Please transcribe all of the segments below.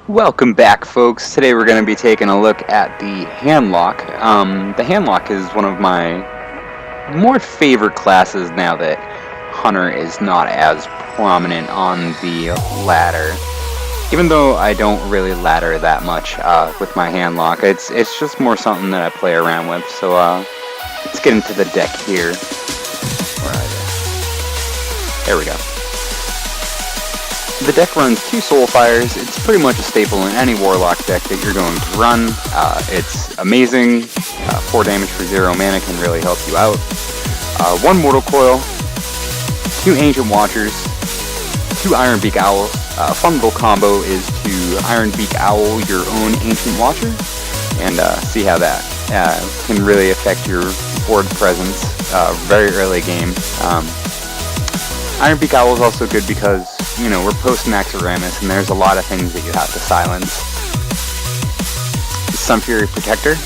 Welcome back, folks. Today we're going to be taking a look at the handlock. The handlock is one of my more favorite classes now that Hunter is not as prominent on the ladder. Even though I don't really ladder that much with my handlock, it's just more something that I play around with. So let's get into the deck here. Where are they? There we go. The deck runs 2 Soulfires. It's pretty much a staple in any Warlock deck that you're going to run. It's amazing. 4 damage for 0 mana can really help you out. 1 Mortal Coil, 2 Ancient Watchers, 2 Iron Beak Owls. Fun little combo is to Iron Beak Owl your own Ancient Watcher, and see how that can really affect your board presence very early game. Iron Beak Owl is also good because, you know, we're post-Max Aramis, and there's a lot of things that you have to silence. Sun Fury Protector,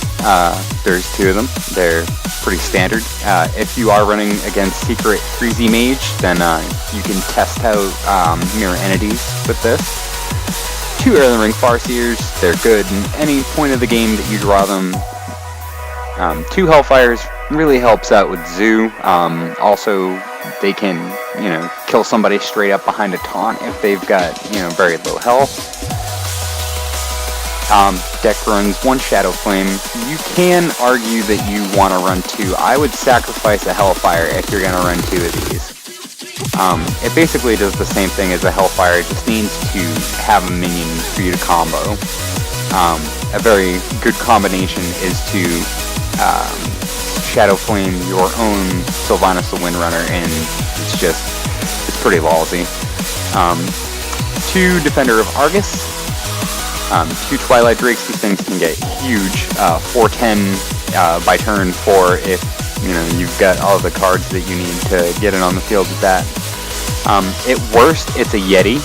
there's 2 of them. They're pretty standard. If you are running against Secret Freezy Mage, then you can test out Mirror Entities with this. 2 Earthen Ring Farseers, they're good in any point of the game that you draw them. 2 Hellfires really helps out with Zoo. Also, they can, you know, kill somebody straight up behind a taunt if they've got, you know, very low health. Deck runs 1 Shadow Flame. You can argue that you want to run 2. I would sacrifice a Hellfire if you're going to run 2 of these. It basically does the same thing as a Hellfire. It just needs to have a minion for you to combo. A very good combination is to Shadow Flame your own Sylvanas the Windrunner, and it's pretty ballsy. 2 Defender of Argus, 2 Twilight Drakes. These things can get huge. 4/10 by turn 4 if, you know, you've got all the cards that you need to get it on the field with that. At worst, it's a Yeti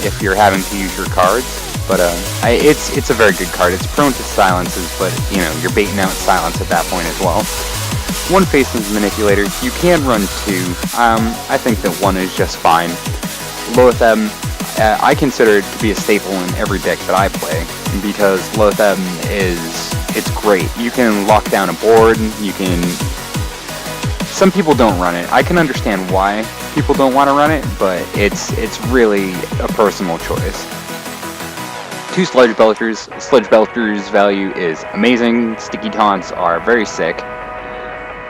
if you're having to use your cards. But it's a very good card. It's prone to silences, but, you know, you're baiting out silence at that point as well. 1 Faceless Manipulator. You can run 2. I think that 1 is just fine. Loatheb, I consider it to be a staple in every deck that I play, because Loatheb it's great. You can lock down a board. Some people don't run it. I can understand why people don't want to run it, but it's really a personal choice. 2 Sludge Belchers. Sludge Belcher's value is amazing. Sticky Taunts are very sick.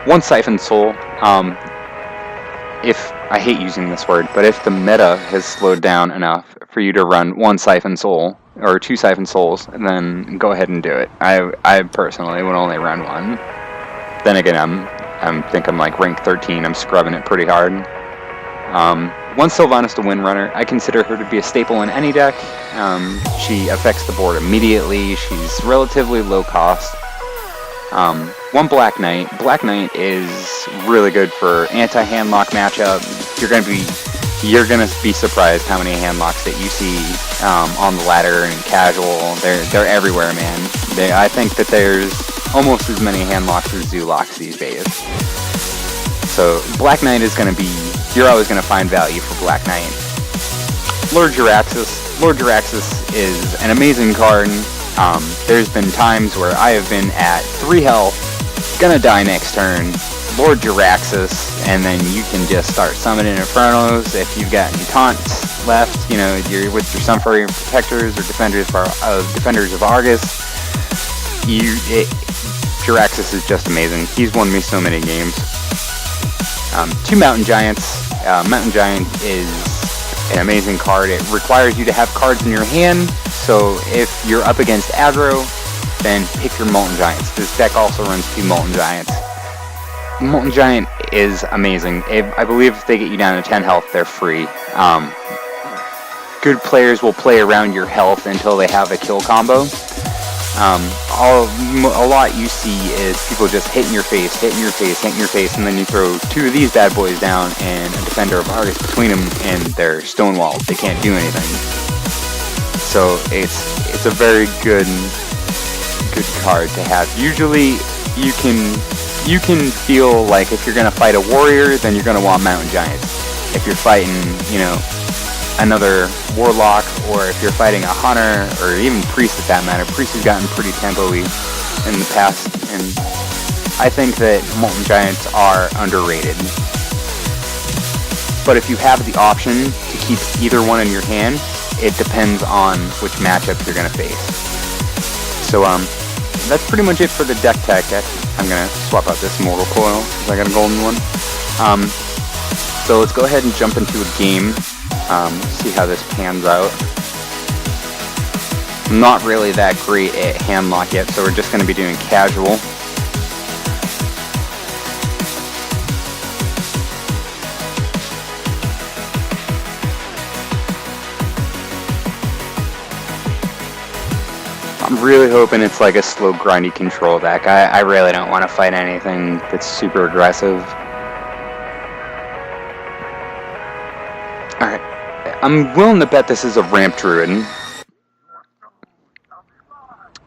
1 Siphon Soul. If I hate using this word, but if the meta has slowed down enough for you to run 1 Siphon Soul or 2 Siphon Souls, then go ahead and do it. I personally would only run 1. Then again, I'm like rank 13. I'm scrubbing it pretty hard. 1 Sylvanas the Windrunner. I consider her to be a staple in any deck. She affects the board immediately. She's relatively low cost. 1 Black Knight. Black Knight is really good for anti-handlock matchup. You're gonna be surprised how many handlocks that you see on the ladder and casual. They're everywhere, man. I think that there's almost as many handlocks as Zoolocks these days. So Black Knight is gonna be. You're always gonna find value for Black Knight. Lord Jaraxxus. Lord Jaraxxus is an amazing card. There's been times where I have been at 3 health, gonna die next turn, Lord Jaraxxus, and then you can just start summoning Infernos if you've got any taunts left. You know, you're with your Sunfury Protectors or Defenders of Argus. Jaraxxus is just amazing. He's won me so many games. 2 Mountain Giants. Mountain Giant is an amazing card. It requires you to have cards in your hand, so if you're up against aggro, then pick your Molten Giants. This deck also runs 2 Molten Giants. Molten Giant is amazing. I believe if they get you down to 10 health, they're free. Good players will play around your health until they have a kill combo. A lot you see is people just hitting your face, and then you throw 2 of these bad boys down and a Defender of Argus between them, and they're stonewalled. They can't do anything. So it's a very good card to have. Usually you can feel like if you're gonna fight a warrior, then you're gonna want Mountain Giants. If you're fighting, you know, another warlock, or if you're fighting a hunter, or even priest at that matter. Priest has gotten pretty tempo-y in the past, and I think that Molten Giants are underrated. But if you have the option to keep either one in your hand, it depends on which matchups you're going to face. So that's pretty much it for the deck tech. I'm going to swap out this Mortal Coil because I got a golden one. So let's go ahead and jump into a game, see how this pans out. I'm not really that great at handlock yet, so we're just going to be doing casual. I'm really hoping it's like a slow, grindy control deck. I really don't want to fight anything that's super aggressive. Alright, I'm willing to bet this is a ramp druid.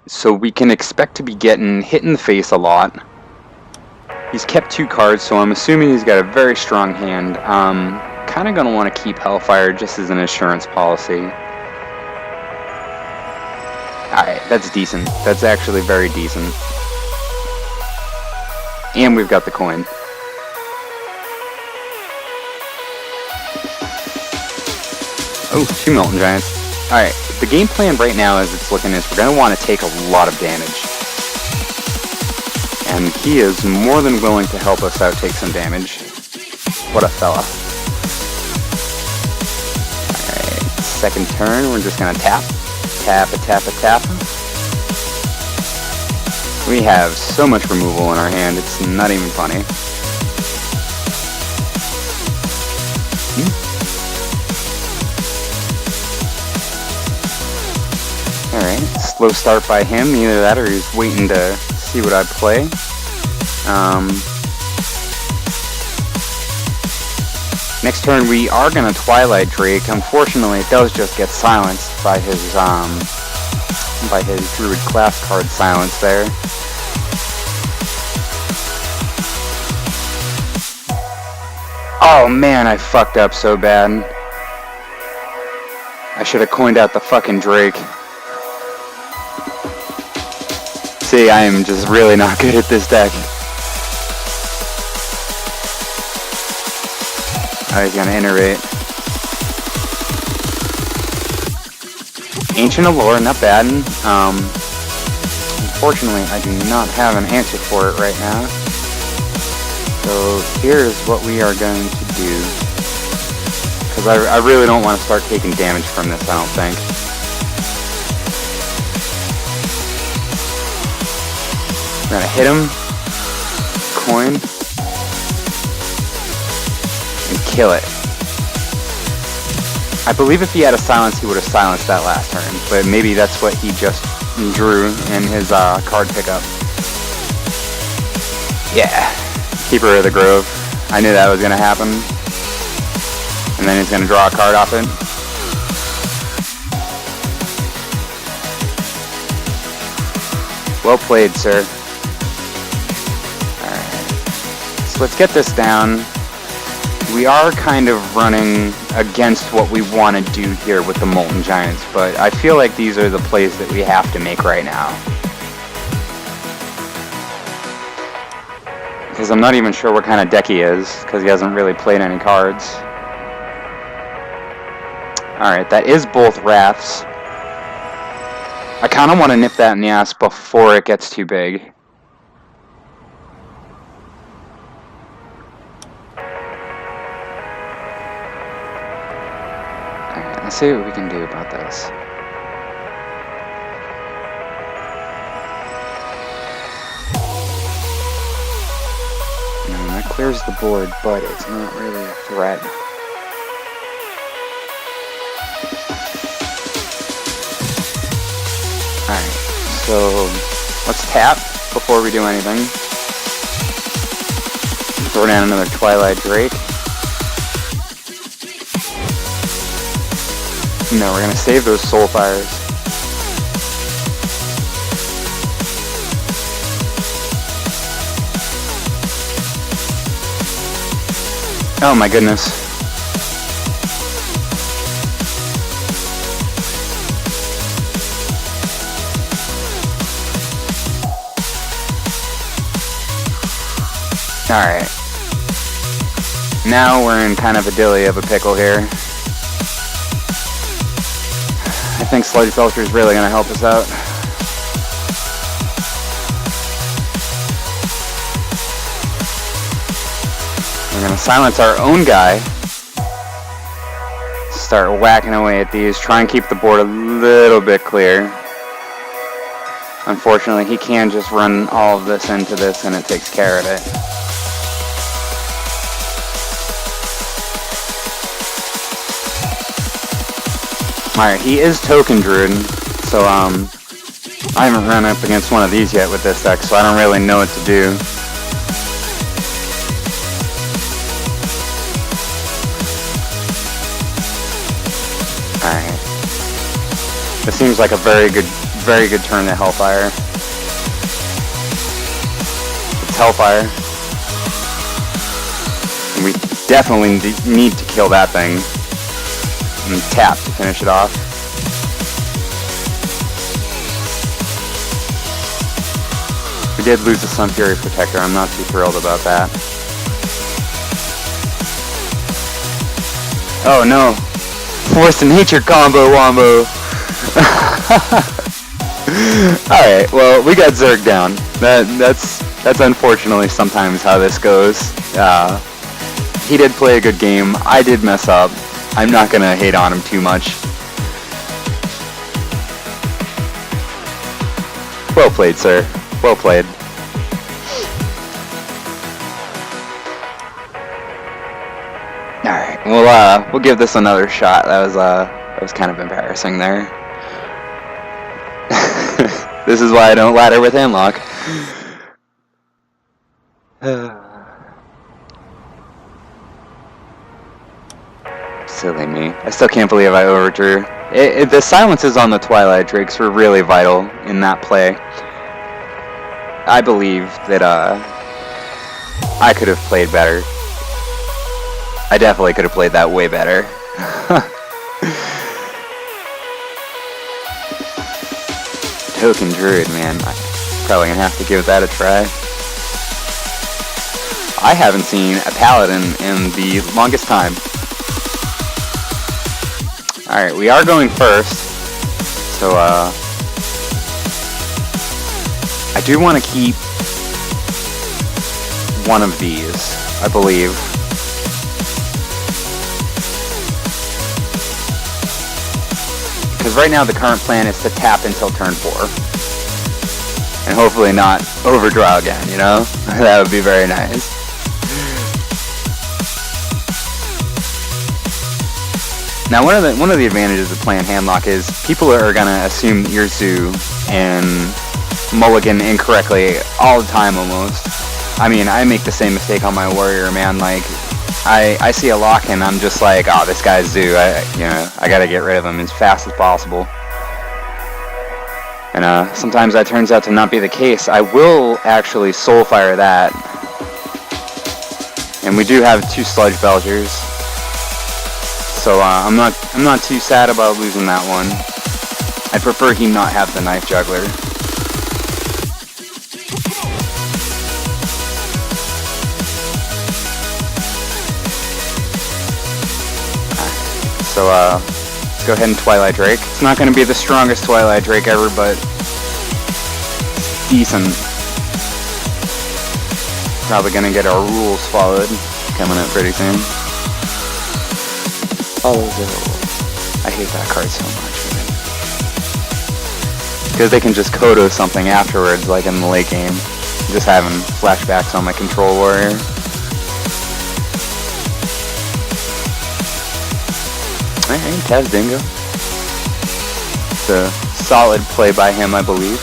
So we can expect to be getting hit in the face a lot. He's kept 2 cards, so I'm assuming he's got a very strong hand. Kind of going to want to keep Hellfire just as an insurance policy. Alright, that's decent. That's actually very decent. And we've got the coin. Oh, 2 Molten Giants. Alright, the game plan right now as it's looking is we're going to want to take a lot of damage. And he is more than willing to help us out take some damage. What a fella. Alright, second turn, we're just going to tap. Tap, a tap, a tap. We have so much removal in our hand, it's not even funny. Alright, slow start by him, either that or he's waiting to see what I play. Next turn we are going to Twilight Drake. Unfortunately, it does just get silenced by his Druid class card silence there. Oh man, I fucked up so bad. I should have coined out the fucking Drake. See, I am just really not good at this deck. Oh, he's gonna iterate. Ancient Allure, not bad. Unfortunately, I do not have an answer for it right now. So here's what we are going to do. Because I really don't want to start taking damage from this, I don't think. We're gonna hit him. Coin. And kill it. I believe if he had a silence, he would have silenced that last turn, but maybe that's what he just drew in his card pickup. Yeah, Keeper of the Grove. I knew that was going to happen. And then he's going to draw a card off it. Well played, sir. Alright, so let's get this down. We are kind of running against what we want to do here with the Molten Giants, but I feel like these are the plays that we have to make right now. Because I'm not even sure what kind of deck he is, because he hasn't really played any cards. Alright, that is both Wraths. I kind of want to nip that in the ass before it gets too big. Let's see what we can do about this. That clears the board, but it's not really a threat. Alright, so let's tap before we do anything. Throw down another Twilight Drake. No, we're gonna save those Soul Fires. Oh my goodness. Alright. Now we're in kind of a dilly of a pickle here. I think Sludge Belcher is really going to help us out. We're going to silence our own guy. Start whacking away at these. Try and keep the board a little bit clear. Unfortunately, he can just run all of this into this and it takes care of it. Alright, he is Token Druid, so I haven't run up against one of these yet with this deck, so I don't really know what to do. Alright. This seems like a very good turn to Hellfire. It's Hellfire. And we definitely need to kill that thing. And tap to finish it off. We did lose the Sun Fury Protector. I'm not too thrilled about that. Oh no! Force of Nature combo wombo! Alright, well, we got Zerg down. That's unfortunately sometimes how this goes. He did play a good game. I did mess up. I'm not gonna hate on him too much. Well played, sir. Well played. Alright, we'll give this another shot. That was kind of embarrassing there. This is why I don't ladder with Handlock. Silly me. I still can't believe I overdrew. The silences on the Twilight Drakes were really vital in that play. I believe that I could have played better. I definitely could have played that way better. Token Druid, man. I'm probably gonna have to give that a try. I haven't seen a Paladin in the longest time. Alright, we are going first, so I do want to keep one of these, I believe. Because right now the current plan is to tap until turn 4. And hopefully not overdraw again, you know? That would be very nice. Now, one of the advantages of playing Handlock is people are gonna assume you're Zoo and mulligan incorrectly all the time almost. I mean, I make the same mistake on my Warrior, man. Like, I see a lock and I'm just like, oh, this guy's Zoo. I gotta get rid of him as fast as possible. And sometimes that turns out to not be the case. I will actually Soulfire that, and we do have 2 Sludge Belchers. So I'm not too sad about losing that one. I'd prefer he not have the Knife Juggler. So let's go ahead and Twilight Drake. It's not going to be the strongest Twilight Drake ever, but decent. Probably going to get our rules followed coming up pretty soon. Oh, I hate that card so much, man. Because they can just Kodo something afterwards, like in the late game. Just having flashbacks on my Control Warrior. Alright, Taz Dingo. It's a solid play by him, I believe.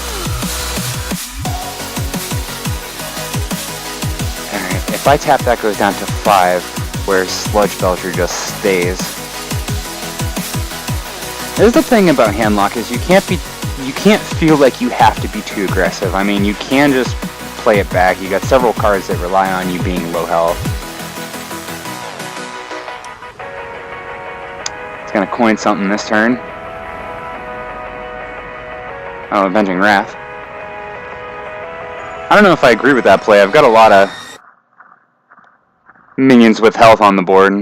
Alright, if I tap that goes down to 5, where Sludge Belcher just stays. There's the thing about Handlock is you can't feel like you have to be too aggressive. I mean, you can just play it back. You got several cards that rely on you being low health. It's gonna coin something this turn. Oh, Avenging Wrath. I don't know if I agree with that play. I've got a lot of minions with health on the board.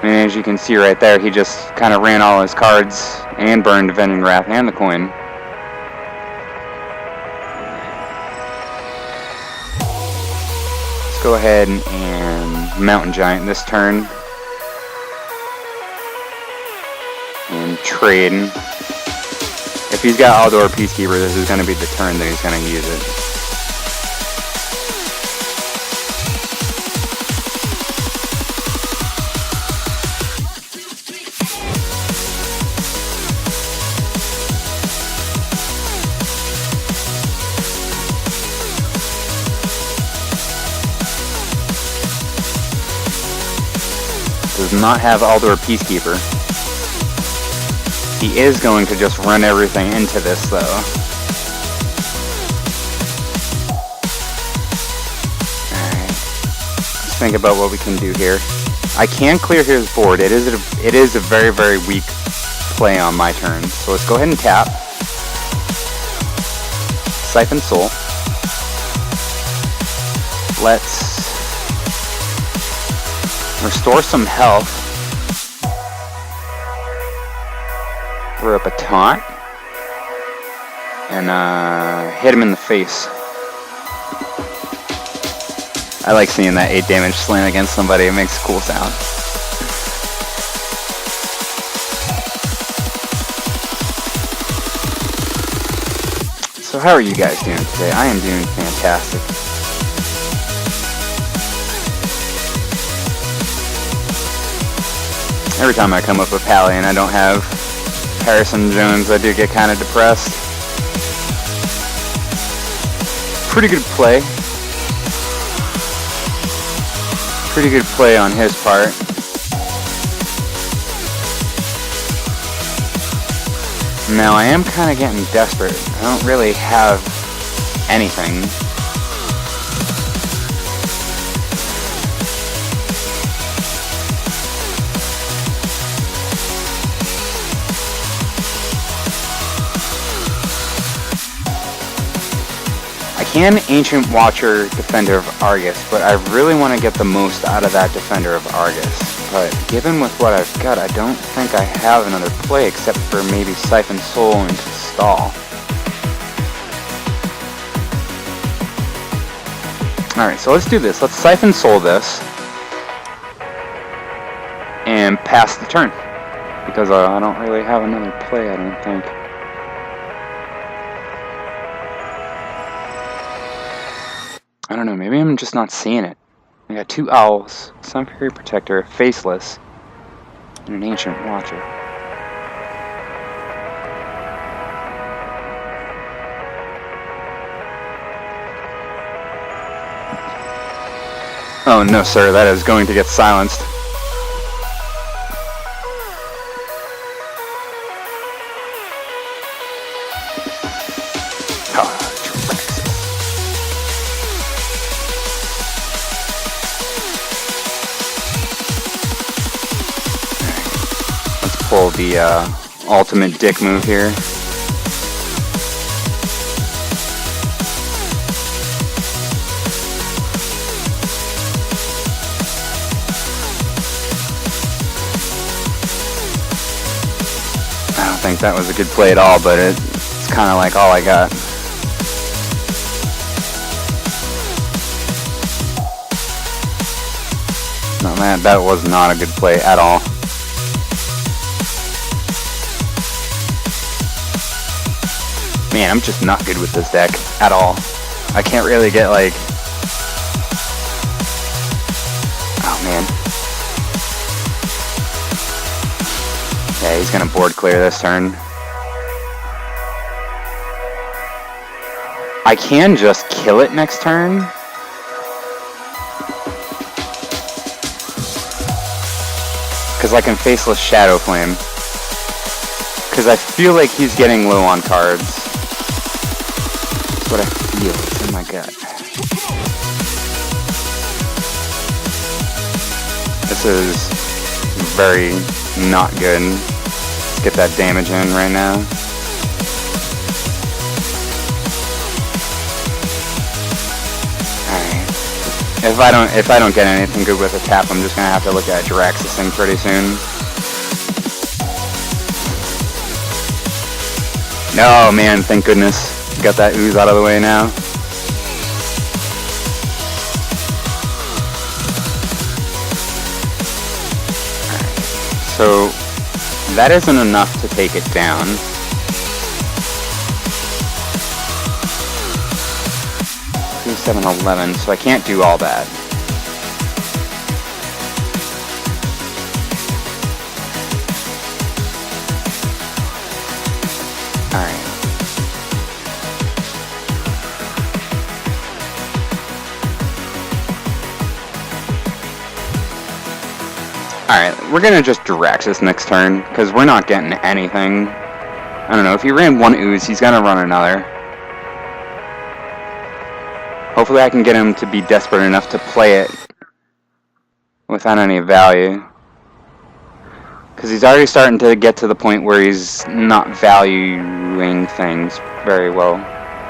And as you can see right there, he just kind of ran all his cards and burned Avenging Wrath and the coin. Let's go ahead and Mountain Giant this turn. And trade. If he's got Outdoor Peacekeeper, this is going to be the turn that he's going to use it. Does not have Outdoor Peacekeeper. He is going to just run everything into this, though. Alright. Let's think about what we can do here. I can clear his board. It is a very, very weak play on my turn. So let's go ahead and tap. Siphon Soul. Let's restore some health. Throw up a taunt. And hit him in the face. I like seeing that 8 damage slam against somebody. It makes a cool sound. So how are you guys doing today? I am doing fantastic. Every time I come up with Pally and I don't have Harrison Jones, I do get kind of depressed. Pretty good play. Pretty good play on his part. Now I am kind of getting desperate. I don't really have anything. I can Ancient Watcher Defender of Argus, but I really want to get the most out of that Defender of Argus. But given with what I've got, I don't think I have another play except for maybe Siphon Soul into stall. Alright, so let's do this. Let's Siphon Soul this and pass the turn. Because I don't really have another play, I don't think. I don't know, maybe I'm just not seeing it. I got 2 Owls, Sun Fury Protector, Faceless, and an Ancient Watcher. Oh no sir, that is going to get silenced. Pull the ultimate dick move here. I don't think that was a good play at all, but it's kind of like all I got. No, man, that was not a good play at all. Man, I'm just not good with this deck at all. I can't really get like... Oh man. Yeah, he's gonna board clear this turn. I can just kill it next turn. Because I can Faceless Shadow Flame. Because I feel like he's getting low on cards. What I feel, it's in my gut. This is very not good. Let's get that damage in right now. I If I don't get anything good with a tap, I'm just gonna have to look at Jiraxis thing pretty soon. No, man, thank goodness. Got that ooze out of the way now. So, that isn't enough to take it down. Do 7-11, so I can't do all that. Alright. Alright, we're gonna just Jiraxis next turn, because we're not getting anything. I don't know, if he ran one ooze, he's gonna run another. Hopefully I can get him to be desperate enough to play it without any value. Because he's already starting to get to the point where he's not valuing things very well.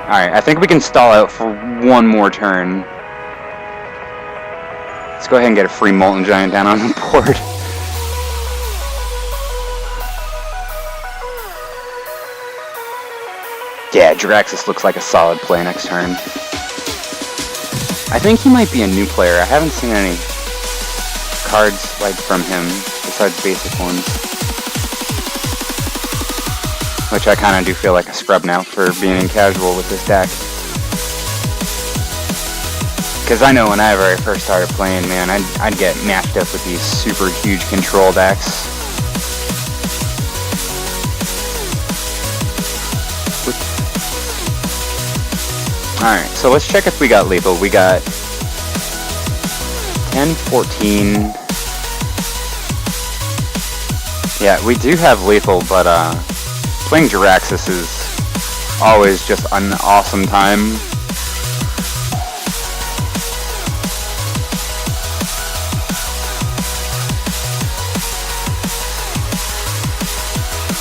Alright, I think we can stall out for one more turn. Let's go ahead and get a free Molten Giant down on the board. Yeah, Jiraxis looks like a solid play next turn. I think he might be a new player. I haven't seen any cards like from him besides basic ones. Which I kind of do feel like a scrub now for being in casual with this deck. Because I know whenever I first started playing, man, I'd get matched up with these super huge control decks. Alright, so let's check if we got lethal. We got 10, 14. Yeah, we do have lethal, but playing Jiraxis is always just an awesome time.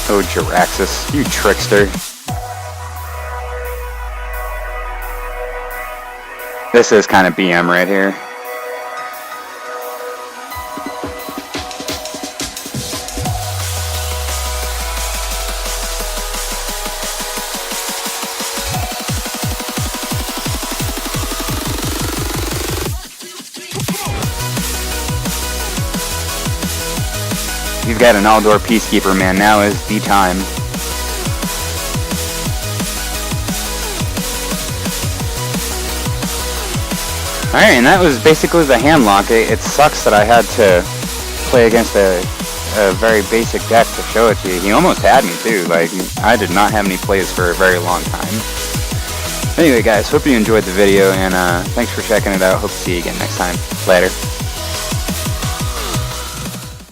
Oh, Jiraxis, you trickster. This is kind of BM right here. He's got an all-door Peacekeeper, man. Now is the time. Alright, and that was basically the hand lock. It sucks that I had to play against a very basic deck to show it to you. He almost had me too. Like, I did not have any plays for a very long time. Anyway guys, hope you enjoyed the video, and thanks for checking it out. Hope to see you again next time. Later.